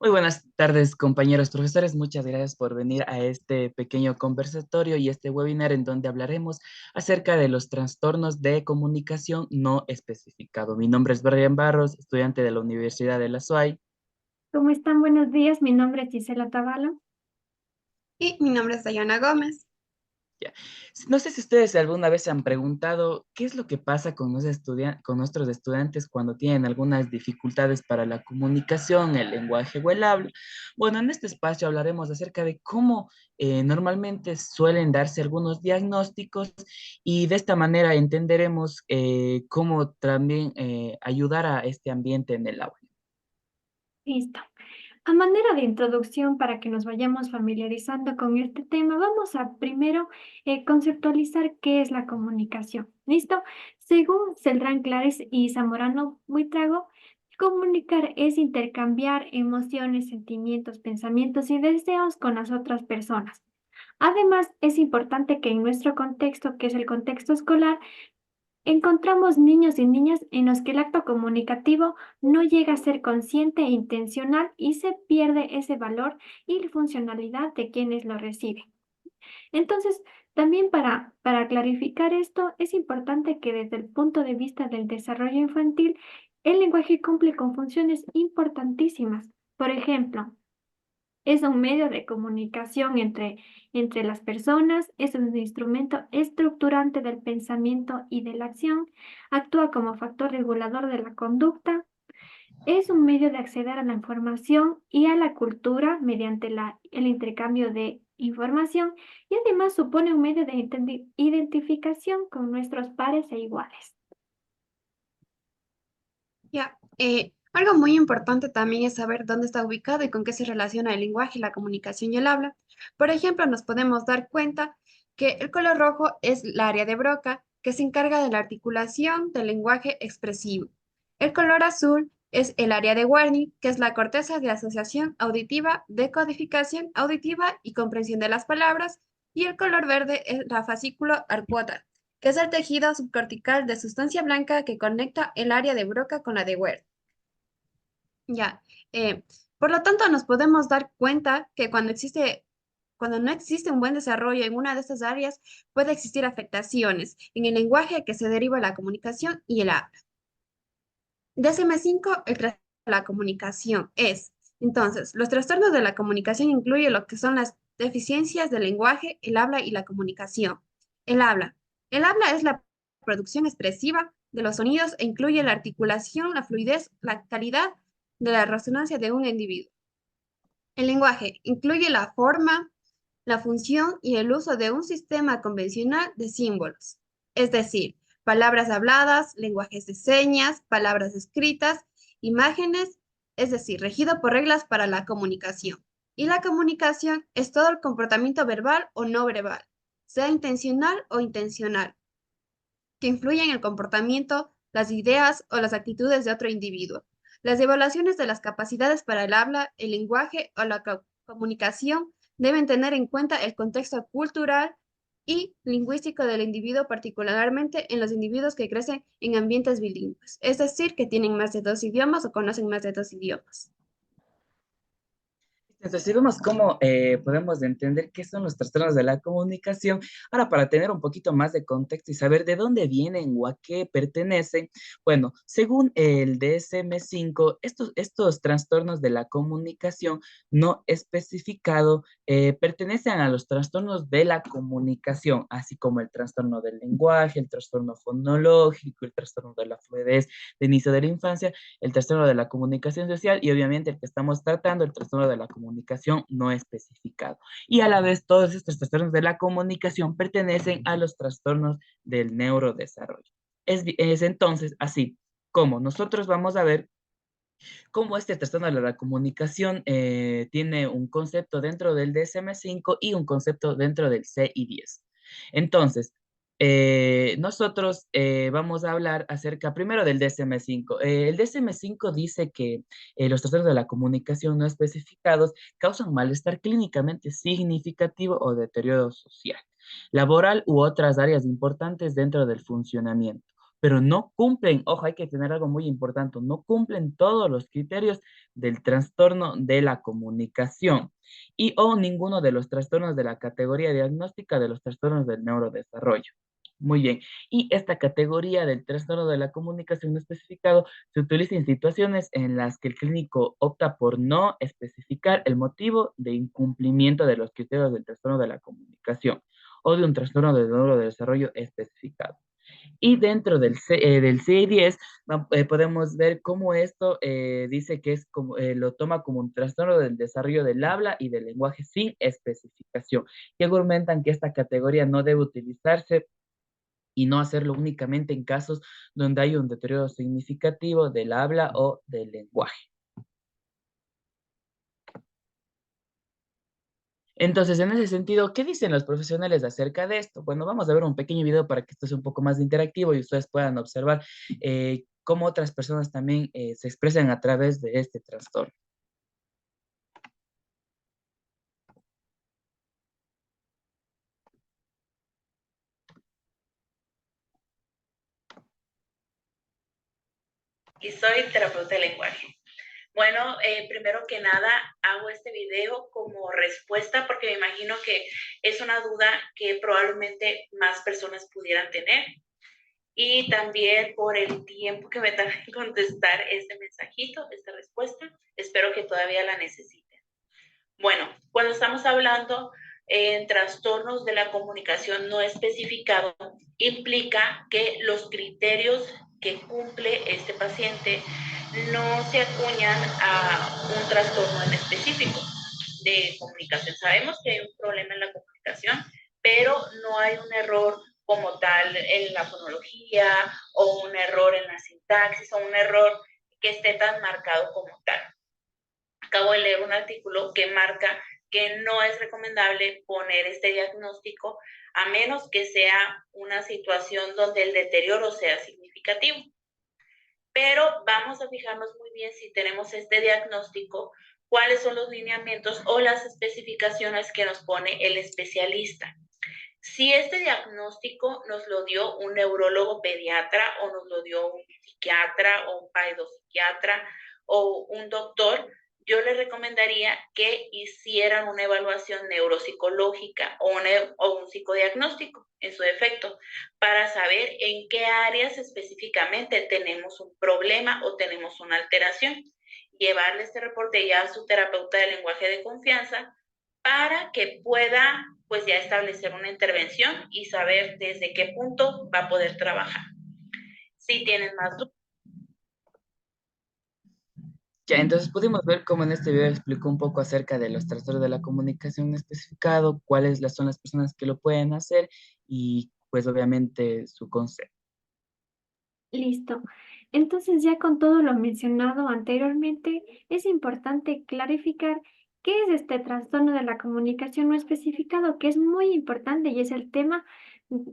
Muy buenas tardes, compañeros profesores. Muchas gracias por venir a este pequeño conversatorio y este webinar en donde hablaremos acerca de los trastornos de comunicación no especificado. Mi nombre es Brian Barros, estudiante de la Universidad de la SUAY. ¿Cómo están? Buenos días. Mi nombre es Gisela Tabalo. Y mi nombre es Dayana Gómez. Ya. No sé si ustedes alguna vez se han preguntado qué es lo que pasa con con nuestros estudiantes cuando tienen algunas dificultades para la comunicación, el lenguaje o el habla. Bueno, en este espacio hablaremos acerca de cómo normalmente suelen darse algunos diagnósticos y de esta manera entenderemos cómo también ayudar a este ambiente en el aula. Listo. A manera de introducción, para que nos vayamos familiarizando con este tema, vamos a primero conceptualizar qué es la comunicación. ¿Listo? Según Celdrán Clares y Zamorano Buitrago, comunicar es intercambiar emociones, sentimientos, pensamientos y deseos con las otras personas. Además, es importante que en nuestro contexto, que es el contexto escolar, encontramos niños y niñas en los que el acto comunicativo no llega a ser consciente e intencional y se pierde ese valor y funcionalidad de quienes lo reciben. Entonces, también para clarificar esto, es importante que desde el punto de vista del desarrollo infantil, el lenguaje cumple con funciones importantísimas. Por ejemplo, es un medio de comunicación entre las personas, es un instrumento estructurante del pensamiento y de la acción, actúa como factor regulador de la conducta, es un medio de acceder a la información y a la cultura mediante el intercambio de información y además supone un medio de identificación con nuestros pares e iguales. Algo muy importante también es saber dónde está ubicado y con qué se relaciona el lenguaje, la comunicación y el habla. Por ejemplo, nos podemos dar cuenta que el color rojo es la área de Broca, que se encarga de la articulación del lenguaje expresivo. El color azul es el área de Wernicke, que es la corteza de asociación auditiva, decodificación auditiva y comprensión de las palabras. Y el color verde es la fascículo arcuata, que es el tejido subcortical de sustancia blanca que conecta el área de Broca con la de Wernicke. Ya, eh, por lo tanto, nos podemos dar cuenta que cuando no existe un buen desarrollo en una de estas áreas, puede existir afectaciones en el lenguaje que se deriva de la comunicación y el habla. DSM-5, el trastorno de la comunicación es, entonces, los trastornos de la comunicación incluyen lo que son las deficiencias del lenguaje, el habla y la comunicación. El habla. El habla es la producción expresiva de los sonidos e incluye la articulación, la fluidez, la calidad de la resonancia de un individuo. El lenguaje incluye la forma, la función y el uso de un sistema convencional de símbolos, es decir, palabras habladas, lenguajes de señas, palabras escritas, imágenes, es decir, regido por reglas para la comunicación. Y la comunicación es todo el comportamiento verbal o no verbal, sea intencional o intencional, que influye en el comportamiento, las ideas o las actitudes de otro individuo. Las evaluaciones de las capacidades para el habla, el lenguaje o la comunicación deben tener en cuenta el contexto cultural y lingüístico del individuo, particularmente en los individuos que crecen en ambientes bilingües, es decir, que tienen más de dos idiomas o conocen más de dos idiomas. Entonces, vemos cómo podemos entender qué son los trastornos de la comunicación. Ahora, para tener un poquito más de contexto y saber de dónde vienen o a qué pertenecen, bueno, según el DSM-5, estos trastornos de la comunicación no especificado pertenecen a los trastornos de la comunicación, así como el trastorno del lenguaje, el trastorno fonológico, el trastorno de la fluidez de inicio de la infancia, el trastorno de la comunicación social y obviamente el que estamos tratando, el trastorno de la comunicación no especificado. Y a la vez, todos estos trastornos de la comunicación pertenecen a los trastornos del neurodesarrollo. Es entonces así como nosotros vamos a ver cómo este trastorno de la comunicación tiene un concepto dentro del DSM-5 y un concepto dentro del CI-10. Entonces, nosotros vamos a hablar acerca primero del DSM-5. El DSM-5 dice que los trastornos de la comunicación no especificados causan malestar clínicamente significativo o deterioro social, laboral u otras áreas importantes dentro del funcionamiento. pero no cumplen, ojo, hay que tener algo muy importante, no cumplen todos los criterios del trastorno de la comunicación y o ninguno de los trastornos de la categoría diagnóstica de los trastornos del neurodesarrollo. Muy bien. Y esta categoría del trastorno de la comunicación no especificado se utiliza en situaciones en las que el clínico opta por no especificar el motivo de incumplimiento de los criterios del trastorno de la comunicación o de un trastorno del neurodesarrollo especificado. Y dentro del CI-10 podemos ver cómo esto dice que es como, lo toma como un trastorno del desarrollo del habla y del lenguaje sin especificación, y argumentan que esta categoría no debe utilizarse y no hacerlo únicamente en casos donde hay un deterioro significativo del habla o del lenguaje. Entonces, en ese sentido, ¿qué dicen los profesionales acerca de esto? Bueno, vamos a ver un pequeño video para que esto sea un poco más interactivo y ustedes puedan observar cómo otras personas también se expresan a través de este trastorno. Y soy terapeuta de lenguaje. Bueno, primero que nada, hago este video como respuesta porque me imagino que es una duda que probablemente más personas pudieran tener. Y también por el tiempo que me tardé en contestar este mensajito, esta respuesta, espero que todavía la necesiten. Bueno, cuando estamos hablando en trastornos de la comunicación no especificado, implica que los criterios que cumple este paciente no se acuñan a un trastorno en específico de comunicación. Sabemos que hay un problema en la comunicación, pero no hay un error como tal en la fonología o un error en la sintaxis o un error que esté tan marcado como tal. Acabo de leer un artículo que marca que no es recomendable poner este diagnóstico a menos que sea una situación donde el deterioro sea significativo. Pero vamos a fijarnos muy bien si tenemos este diagnóstico, cuáles son los lineamientos o las especificaciones que nos pone el especialista. Si este diagnóstico nos lo dio un neurólogo pediatra o nos lo dio un psiquiatra o un paidopsiquiatra o un doctor, yo les recomendaría que hicieran una evaluación neuropsicológica o un psicodiagnóstico en su defecto para saber en qué áreas específicamente tenemos un problema o tenemos una alteración. Llevarle este reporte ya a su terapeuta de lenguaje de confianza para que pueda pues ya establecer una intervención y saber desde qué punto va a poder trabajar. Si tienen más dudas. Ya, entonces pudimos ver cómo en este video explicó un poco acerca de los trastornos de la comunicación especificado, son las personas que lo pueden hacer y pues obviamente su concepto. Listo. Entonces, ya con todo lo mencionado anteriormente, es importante clarificar qué es este trastorno de la comunicación no especificado, que es muy importante y es el tema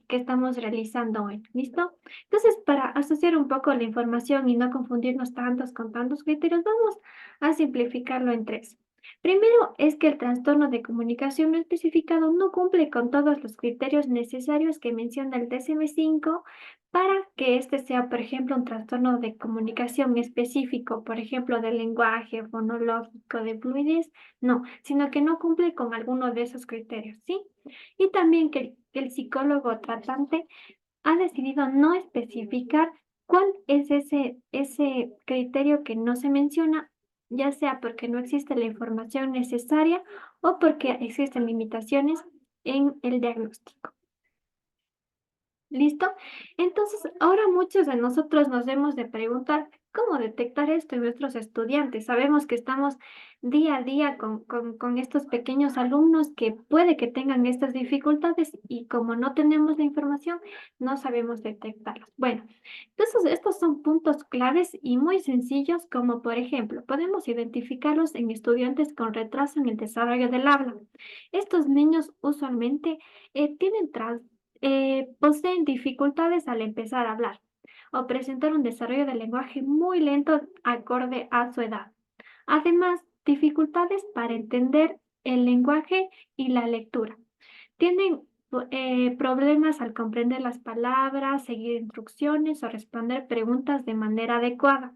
que estamos realizando hoy. ¿Listo? Entonces, para asociar un poco la información y no confundirnos tantos con tantos criterios, vamos a simplificarlo en tres. Primero es que el trastorno de comunicación no especificado no cumple con todos los criterios necesarios que menciona el DSM-5 para que este sea, por ejemplo, un trastorno de comunicación específico, por ejemplo, del lenguaje, fonológico, de fluidez, no, sino que no cumple con alguno de esos criterios, ¿sí? Y también que el psicólogo tratante ha decidido no especificar cuál es ese criterio que no se menciona, ya sea porque no existe la información necesaria o porque existen limitaciones en el diagnóstico. ¿Listo? Entonces, ahora muchos de nosotros nos debemos de preguntar cómo detectar esto en nuestros estudiantes. Sabemos que estamos día a día con estos pequeños alumnos que puede que tengan estas dificultades y como no tenemos la información, no sabemos detectarlos. Bueno, entonces estos son puntos claves y muy sencillos, como por ejemplo, podemos identificarlos en estudiantes con retraso en el desarrollo del habla. Estos niños usualmente tienen poseen dificultades al empezar a hablar o presentan un desarrollo del lenguaje muy lento acorde a su edad. Además, dificultades para entender el lenguaje y la lectura. Tienen problemas al comprender las palabras, seguir instrucciones o responder preguntas de manera adecuada.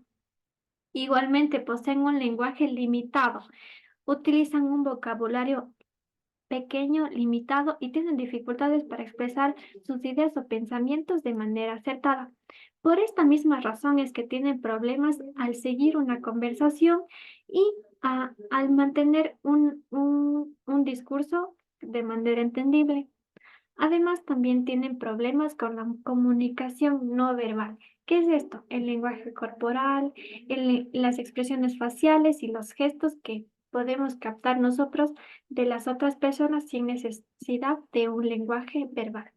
Igualmente poseen un lenguaje limitado, utilizan un vocabulario pequeño, limitado y tienen dificultades para expresar sus ideas o pensamientos de manera acertada. Por esta misma razón es que tienen problemas al seguir una conversación y al mantener un discurso de manera entendible. Además, también tienen problemas con la comunicación no verbal. ¿Qué es esto? El lenguaje corporal, las expresiones faciales y los gestos que podemos captar nosotros de las otras personas sin necesidad de un lenguaje verbal.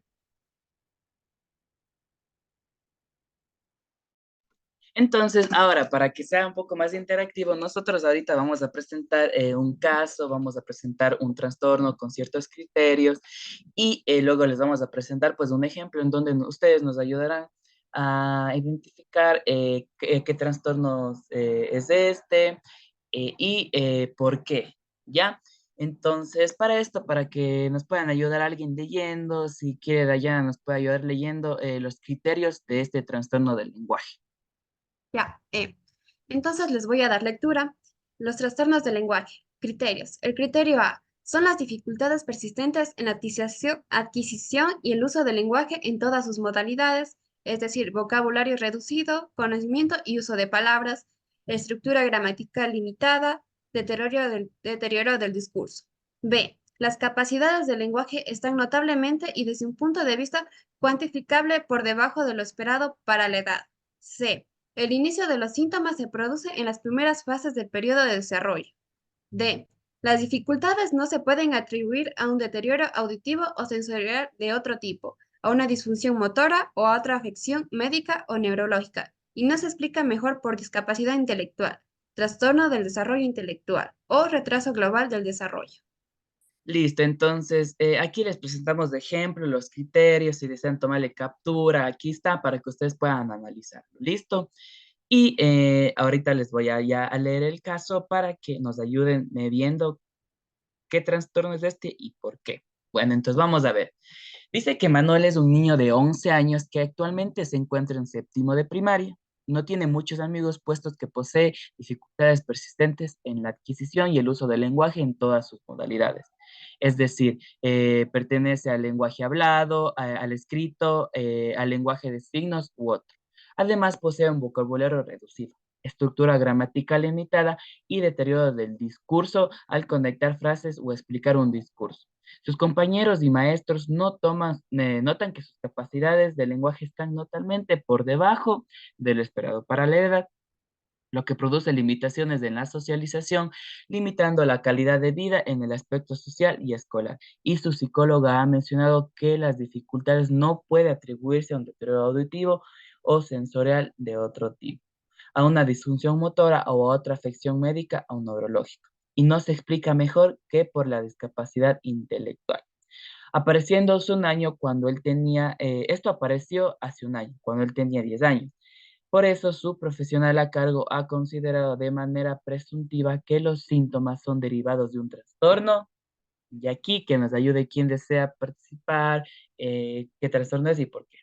Entonces, ahora, para que sea un poco más interactivo, nosotros ahorita vamos a presentar un caso, vamos a presentar un trastorno con ciertos criterios y luego les vamos a presentar pues un ejemplo en donde ustedes nos ayudarán a identificar qué trastorno es este por qué, ¿ya? Entonces, para esto, para que nos puedan ayudar alguien leyendo, si quiere Dayana nos puede ayudar leyendo los criterios de este trastorno del lenguaje. Ya, entonces les voy a dar lectura. Los trastornos del lenguaje. Criterios. El criterio A son las dificultades persistentes en la adquisición y el uso del lenguaje en todas sus modalidades, es decir, vocabulario reducido, conocimiento y uso de palabras, estructura gramatical limitada, deterioro del discurso. B. Las capacidades del lenguaje están notablemente y desde un punto de vista cuantificable por debajo de lo esperado para la edad. C. El inicio de los síntomas se produce en las primeras fases del periodo de desarrollo. D. Las dificultades no se pueden atribuir a un deterioro auditivo o sensorial de otro tipo, a una disfunción motora o a otra afección médica o neurológica, y no se explica mejor por discapacidad intelectual, trastorno del desarrollo intelectual o retraso global del desarrollo. Listo, entonces aquí les presentamos de ejemplo los criterios, si desean tomarle captura, aquí está para que ustedes puedan analizarlo. ¿Listo? Y ahorita les voy a, ya a leer el caso para que nos ayuden viendo qué trastorno es este y por qué. Bueno, entonces vamos a ver. Dice que Manuel es un niño de 11 años que actualmente se encuentra en séptimo de primaria. No tiene muchos amigos puestos que posee dificultades persistentes en la adquisición y el uso del lenguaje en todas sus modalidades. Es decir, pertenece al lenguaje hablado, al escrito, al lenguaje de signos u otro. Además, posee un vocabulario reducido, estructura gramatical limitada y deterioro del discurso al conectar frases o explicar un discurso. Sus compañeros y maestros notan que sus capacidades de lenguaje están notablemente por debajo de lo esperado para la edad, lo que produce limitaciones en la socialización, limitando la calidad de vida en el aspecto social y escolar. Y su psicóloga ha mencionado que las dificultades no pueden atribuirse a un deterioro auditivo o sensorial de otro tipo, a una disfunción motora o a otra afección médica o neurológica. Y no se explica mejor que por la discapacidad intelectual. Apareciendo hace un año cuando él tenía, esto apareció hace un año, cuando él tenía 10 años. Por eso su profesional a cargo ha considerado de manera presuntiva que los síntomas son derivados de un trastorno. Y aquí que nos ayude quien desea participar, qué trastorno es y por qué.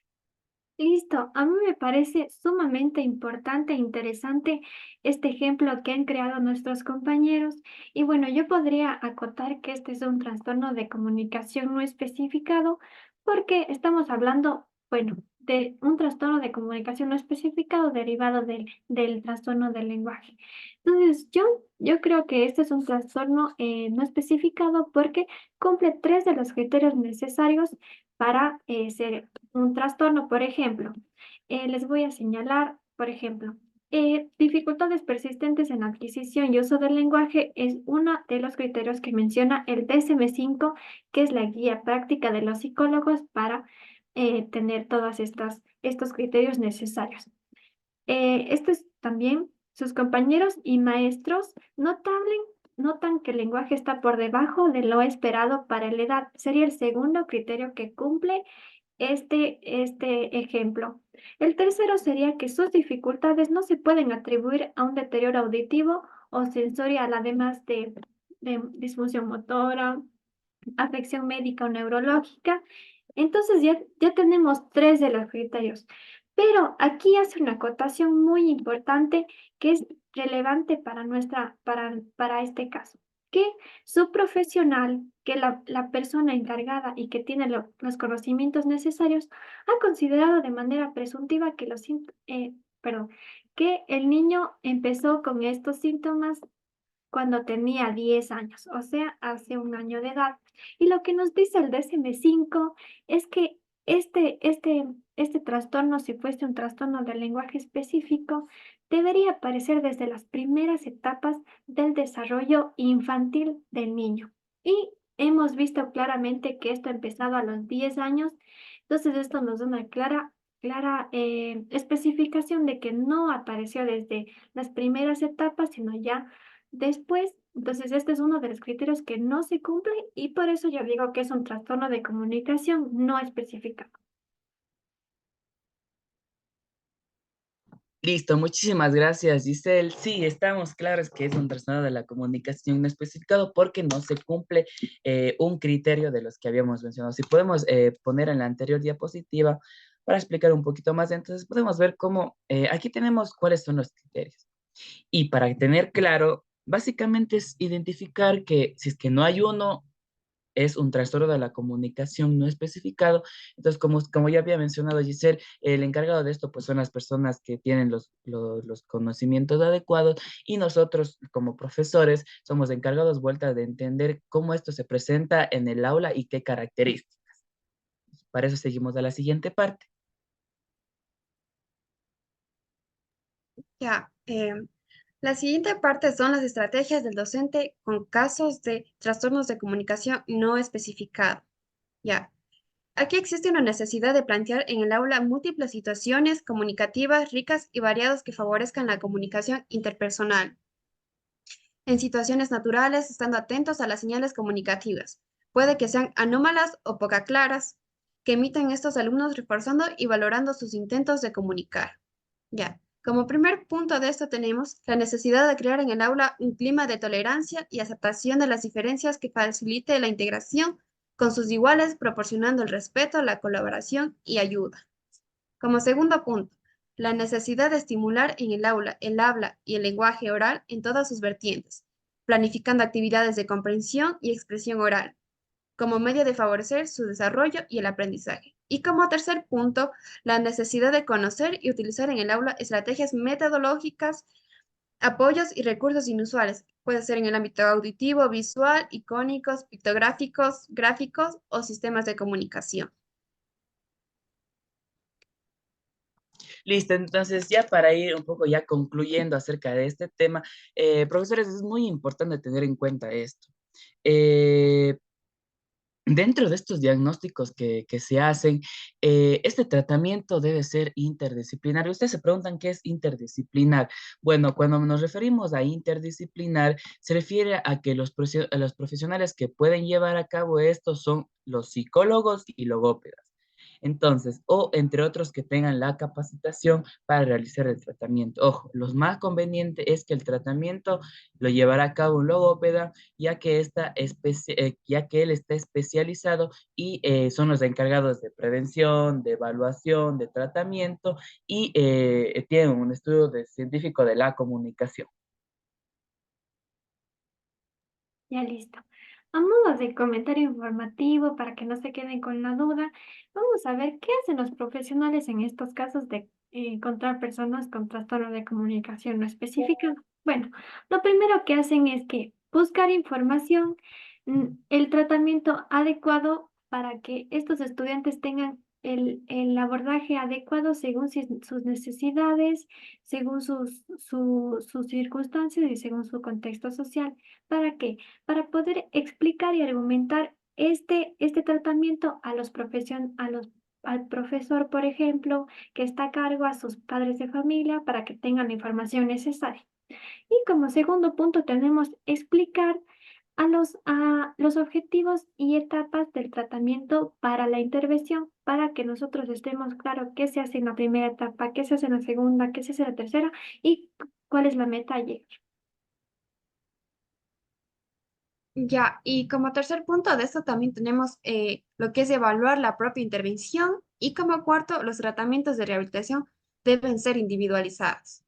Listo, a mí me parece sumamente importante e interesante este ejemplo que han creado nuestros compañeros. Y bueno, yo podría acotar que este es un trastorno de comunicación no especificado porque estamos hablando, bueno, de un trastorno de comunicación no especificado derivado del trastorno del lenguaje. Entonces, yo creo que este es un trastorno no especificado porque cumple tres de los criterios necesarios para ser un trastorno. Por ejemplo, les voy a señalar, por ejemplo, dificultades persistentes en adquisición y uso del lenguaje es uno de los criterios que menciona el DSM-5, que es la guía práctica de los psicólogos para tener todos estos criterios necesarios. Estos también, sus compañeros y maestros notan que el lenguaje está por debajo de lo esperado para la edad. Sería el segundo criterio que cumple este ejemplo. El tercero sería que sus dificultades no se pueden atribuir a un deterioro auditivo o sensorial, además de disfunción motora, afección médica o neurológica. Entonces ya tenemos 3 de los criterios. Pero aquí hace una acotación muy importante que es relevante para este caso, que su profesional, que la persona encargada y que tiene los conocimientos necesarios, ha considerado de manera presuntiva que perdón, que el niño empezó con estos síntomas cuando tenía 10 años, o sea, hace un año de edad. Y lo que nos dice el DSM-5 es que este trastorno, si fuese un trastorno del lenguaje específico, debería aparecer desde las primeras etapas del desarrollo infantil del niño. Y hemos visto claramente que esto ha empezado a los 10 años, entonces esto nos da una clara especificación de que no apareció desde las primeras etapas, sino ya después. Entonces, este es uno de los criterios que no se cumple y por eso yo digo que es un trastorno de comunicación no especificado. Listo, muchísimas gracias, Giselle. Sí, estamos claros que es un trastorno de la comunicación no especificado porque no se cumple un criterio de los que habíamos mencionado. Si podemos poner en la anterior diapositiva para explicar un poquito más, entonces podemos ver cómo aquí tenemos cuáles son los criterios. Y para tener claro, básicamente es identificar que si es que no hay uno, es un trastorno de la comunicación no especificado. Entonces, como ya había mencionado Giselle, el encargado de esto pues son las personas que tienen los conocimientos adecuados y nosotros como profesores somos encargados vuelta de entender cómo esto se presenta en el aula y qué características. Para eso seguimos a la siguiente parte. Ya, la siguiente parte son las estrategias del docente con casos de trastornos de comunicación no especificado. Ya, aquí existe una necesidad de plantear en el aula múltiples situaciones comunicativas ricas y variadas que favorezcan la comunicación interpersonal. En situaciones naturales, estando atentos a las señales comunicativas. Puede que sean anómalas o poco claras, que emiten estos alumnos reforzando y valorando sus intentos de comunicar. Ya, como primer punto de esto tenemos la necesidad de crear en el aula un clima de tolerancia y aceptación de las diferencias que facilite la integración con sus iguales, proporcionando el respeto, la colaboración y ayuda. Como segundo punto, la necesidad de estimular en el aula el habla y el lenguaje oral en todas sus vertientes, planificando actividades de comprensión y expresión oral, como medio de favorecer su desarrollo y el aprendizaje. Y como tercer punto, la necesidad de conocer y utilizar en el aula estrategias metodológicas, apoyos y recursos inusuales. Puede ser en el ámbito auditivo, visual, icónicos, pictográficos, gráficos o sistemas de comunicación. Listo, entonces ya para ir un poco ya concluyendo acerca de este tema, profesores, es muy importante tener en cuenta esto. Eh, Dentro de estos diagnósticos que se hacen, este tratamiento debe ser interdisciplinario. Ustedes se preguntan qué es interdisciplinar. Bueno, cuando nos referimos a interdisciplinar, se refiere a que a los profesionales que pueden llevar a cabo esto son los psicólogos y logópedas. Entonces, o entre otros que tengan la capacitación para realizar el tratamiento. Ojo, lo más conveniente es que el tratamiento lo llevará a cabo un logópeda, ya que él está especializado y son los encargados de prevención, de evaluación, de tratamiento y tienen un estudio científico de la comunicación. Ya listo. A modo de comentario informativo, para que no se queden con la duda, vamos a ver qué hacen los profesionales en estos casos de encontrar personas con trastorno de comunicación no específica. Bueno, lo primero que hacen es que buscar información, el tratamiento adecuado para que estos estudiantes tengan el abordaje adecuado según sus necesidades, según sus circunstancias y según su contexto social. ¿Para qué? Para poder explicar y argumentar este tratamiento al profesor, por ejemplo, que está a cargo, a sus padres de familia, para que tengan la información necesaria. Y como segundo punto tenemos explicar a los objetivos y etapas del tratamiento para la intervención, para que nosotros estemos claros qué se hace en la primera etapa, qué se hace en la segunda, qué se hace en la tercera y cuál es la meta a llegar. Ya, y como tercer punto de esto también tenemos lo que es evaluar la propia intervención y como cuarto, los tratamientos de rehabilitación deben ser individualizados.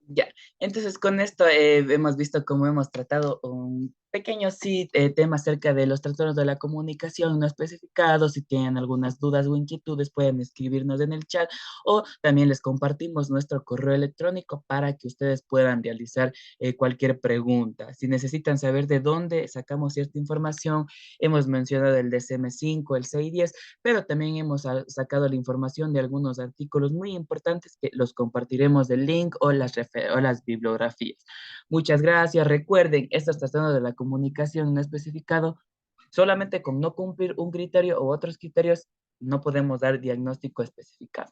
Ya, entonces con esto hemos visto cómo hemos tratado un pequeño sí, tema acerca de los trastornos de la comunicación no especificados. Si tienen algunas dudas o inquietudes, pueden escribirnos en el chat o también les compartimos nuestro correo electrónico para que ustedes puedan realizar cualquier pregunta. Si necesitan saber de dónde sacamos cierta información, hemos mencionado el DSM-5, el 610, pero también hemos sacado la información de algunos artículos muy importantes que los compartiremos del link o o las bibliografías. Muchas gracias. Recuerden, estos trastornos de la comunicación no especificado, solamente con no cumplir un criterio u otros criterios, no podemos dar diagnóstico especificado.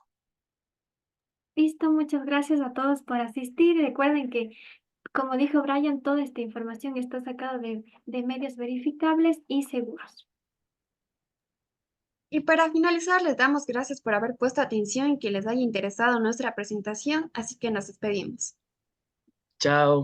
Listo, muchas gracias a todos por asistir. Recuerden que, como dijo Brian, toda esta información está sacada de medios verificables y seguros. Y para finalizar, les damos gracias por haber puesto atención y que les haya interesado nuestra presentación, así que nos despedimos. Chao.